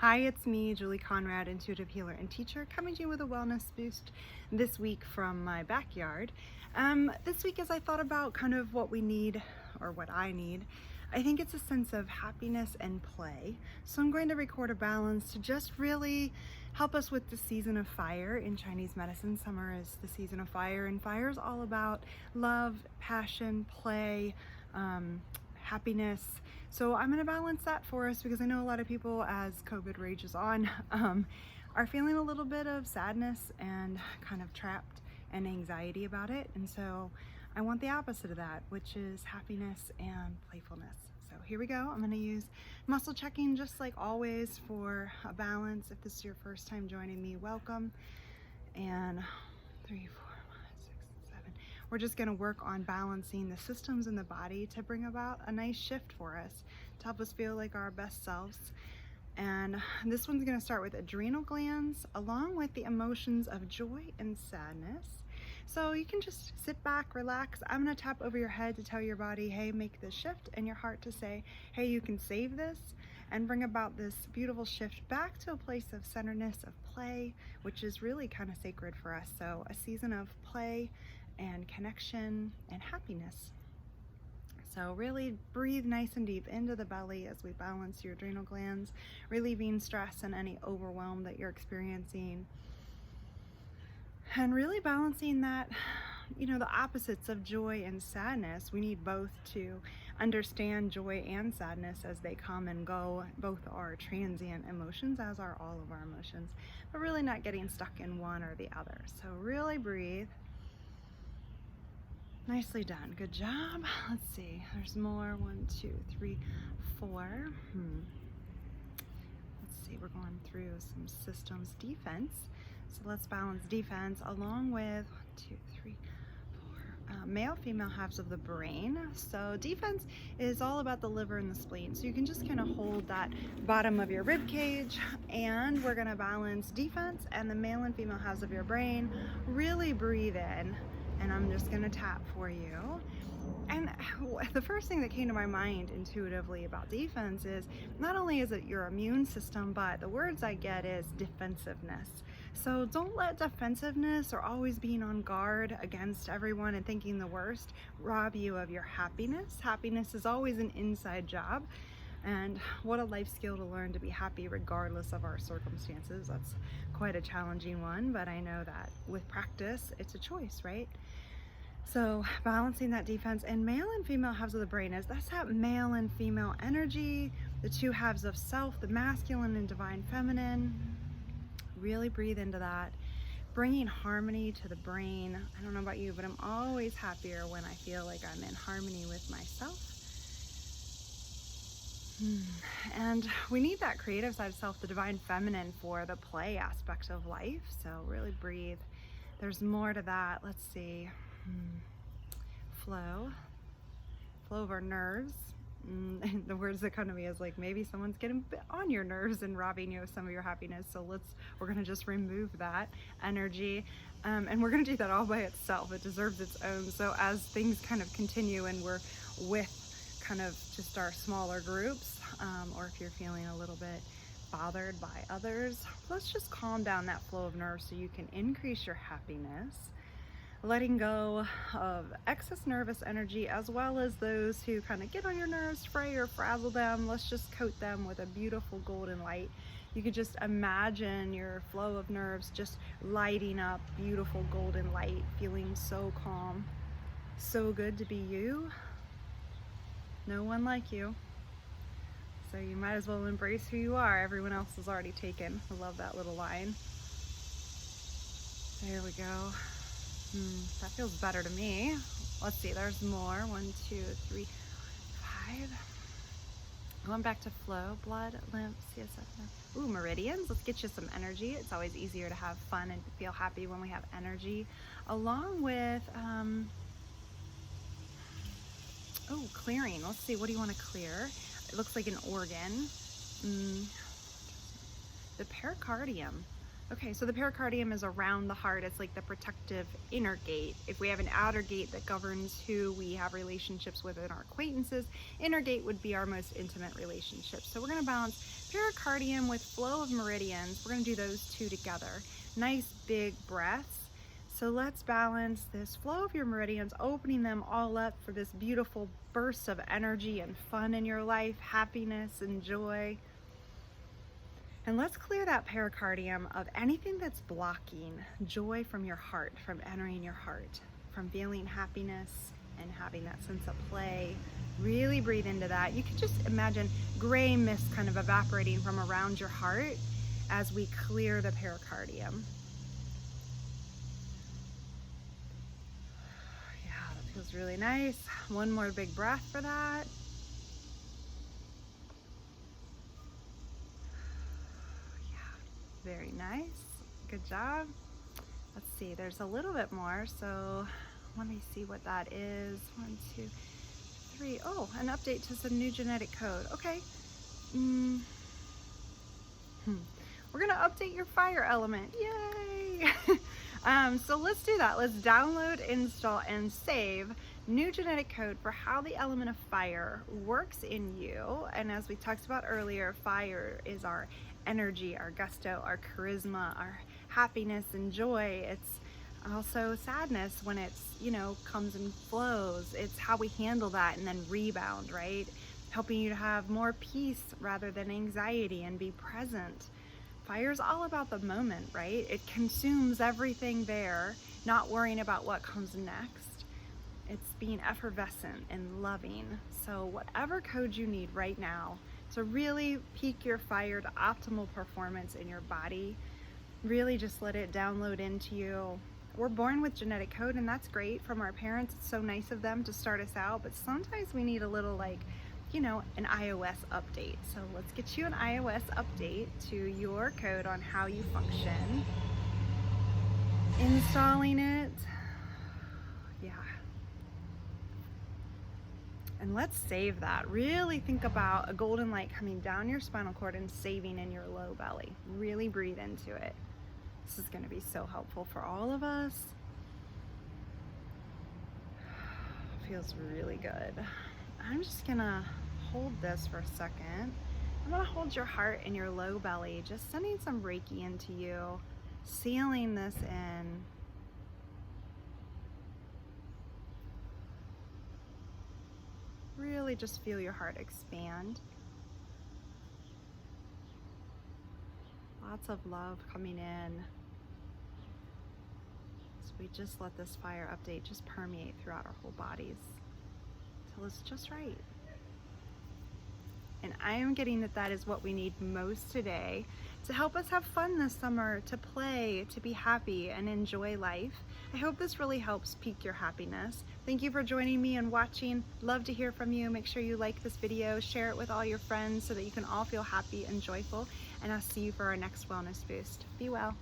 Hi, it's me, Julie Conrad, intuitive healer and teacher, coming to you with a wellness boost this week from my backyard. This week, as I thought about kind of what we need, or what I need, I think it's a sense of happiness and play. So I'm going to record a balance to just really help us with the season of fire. In Chinese medicine, summer is the season of fire, and fire is all about love, passion, play, happiness. So I'm going to balance that for us because I know a lot of people, as COVID rages on, are feeling a little bit of sadness and kind of trapped and anxiety about it. And so I want the opposite of that, which is happiness and playfulness. So here we go. I'm going to use muscle checking just like always for a balance. If this is your first time joining me, welcome. And 3, 4, 5, 6, 7. We're just going to work on balancing the systems in the body to bring about a nice shift for us, to help us feel like our best selves. And this one's going to start with adrenal glands, along with the emotions of joy and sadness. So you can just sit back, relax. I'm going to tap over your head to tell your body, hey, make this shift, and your heart to say, hey, you can save this, and bring about this beautiful shift back to a place of centeredness, of play, which is really kind of sacred for us. So a season of play and connection and happiness. So really breathe nice and deep into the belly as we balance your adrenal glands, relieving stress and any overwhelm that you're experiencing. And really balancing that, the opposites of joy and sadness. We need both to understand joy and sadness as they come and go. Both are transient emotions, as are all of our emotions, but really not getting stuck in one or the other. So really breathe. Nicely done. Good job. Let's see. There's more. 1, 2, 3, 4. Let's see. We're going through some systems defense. So let's balance defense along with 1, 2, 3, 4 male, female halves of the brain. So defense is all about the liver and the spleen. So you can just kind of hold that bottom of your rib cage, and we're going to balance defense and the male and female halves of your brain. Really breathe in. And I'm just gonna tap for you. And the first thing that came to my mind intuitively about defense is not only is it your immune system, but the words I get is defensiveness. So don't let defensiveness or always being on guard against everyone and thinking the worst rob you of your happiness. Happiness is always an inside job. And what a life skill to learn to be happy regardless of our circumstances. That's quite a challenging one, but I know that with practice, it's a choice, right? So balancing that defense, and male and female halves of the brain that's that male and female energy, the two halves of self, the masculine and divine feminine. Really breathe into that, bringing harmony to the brain. I don't know about you, but I'm always happier when I feel like I'm in harmony with myself. And we need that creative side of self, the divine feminine, for the play aspect of life. So really breathe. There's more to that. Let's see. Flow of our nerves. The words that come to me is like, maybe someone's getting on your nerves and robbing you of some of your happiness. So we're going to just remove that energy. And we're going to do that all by itself. It deserves its own. So as things kind of continue and we're with kind of just our smaller groups, or if you're feeling a little bit bothered by others, let's just calm down that flow of nerves so you can increase your happiness, letting go of excess nervous energy, as well as those who kind of get on your nerves, fray or frazzle them. Let's just coat them with a beautiful golden light. You could just imagine your flow of nerves just lighting up, beautiful golden light, feeling so calm, so good to be you. No one like you. So you might as well embrace who you are. Everyone else is already taken. I love that little line. There we go. That feels better to me. Let's see, there's more. 1, 2, 3, 5. Going back to flow, blood, lymph, CSF. Ooh, meridians. Let's get you some energy. It's always easier to have fun and feel happy when we have energy. Along with, clearing. Let's see, what do you want to clear? It looks like an organ. The pericardium. Okay, so the pericardium is around the heart. It's like the protective inner gate. If we have an outer gate that governs who we have relationships with and our acquaintances, inner gate would be our most intimate relationships. So we're gonna balance pericardium with flow of meridians. We're gonna do those two together. Nice big breaths. So let's balance this flow of your meridians, opening them all up for this beautiful burst of energy and fun in your life, happiness and joy. And let's clear that pericardium of anything that's blocking joy from your heart, from entering your heart, from feeling happiness and having that sense of play. Really breathe into that. You can just imagine gray mist kind of evaporating from around your heart as we clear the pericardium. Yeah, that feels really nice. One more big breath for that. Very nice. Good job. Let's see, there's a little bit more, so let me see what that is. 1, 2, 3. Oh, an update to some new genetic code. Okay. We're gonna update your fire element. Yay! So let's do that. Let's download, install, and save new genetic code for how the element of fire works in you. And as we talked about earlier, fire is our energy, our gusto, our charisma, our happiness and joy. It's also sadness when it's, comes and flows. It's how we handle that and then rebound, right? Helping you to have more peace rather than anxiety and be present. Fire's all about the moment, right? It consumes everything there, not worrying about what comes next. It's being effervescent and loving. So whatever code you need right now to really peak your fire to optimal performance in your body, really just let it download into you. We're born with genetic code, and that's great from our parents. It's so nice of them to start us out, but sometimes we need a little an iOS update. So let's get you an iOS update to your code on how you function. Installing it. Yeah. And let's save that. Really think about a golden light coming down your spinal cord and saving in your low belly. Really breathe into it. This is going to be so helpful for all of us. Feels really good. I'm just gonna hold this for a second. I'm gonna hold your heart and your low belly, just sending some Reiki into you, sealing this in. Really just feel your heart expand. Lots of love coming in. So we just let this fire update just permeate throughout our whole bodies till it's just right. And I am getting that is what we need most today to help us have fun this summer, to play, to be happy and enjoy life. I hope this really helps peak your happiness. Thank you for joining me and watching. Love to hear from you. Make sure you like this video, share it with all your friends so that you can all feel happy and joyful. And I'll see you for our next Wellness Boost. Be well.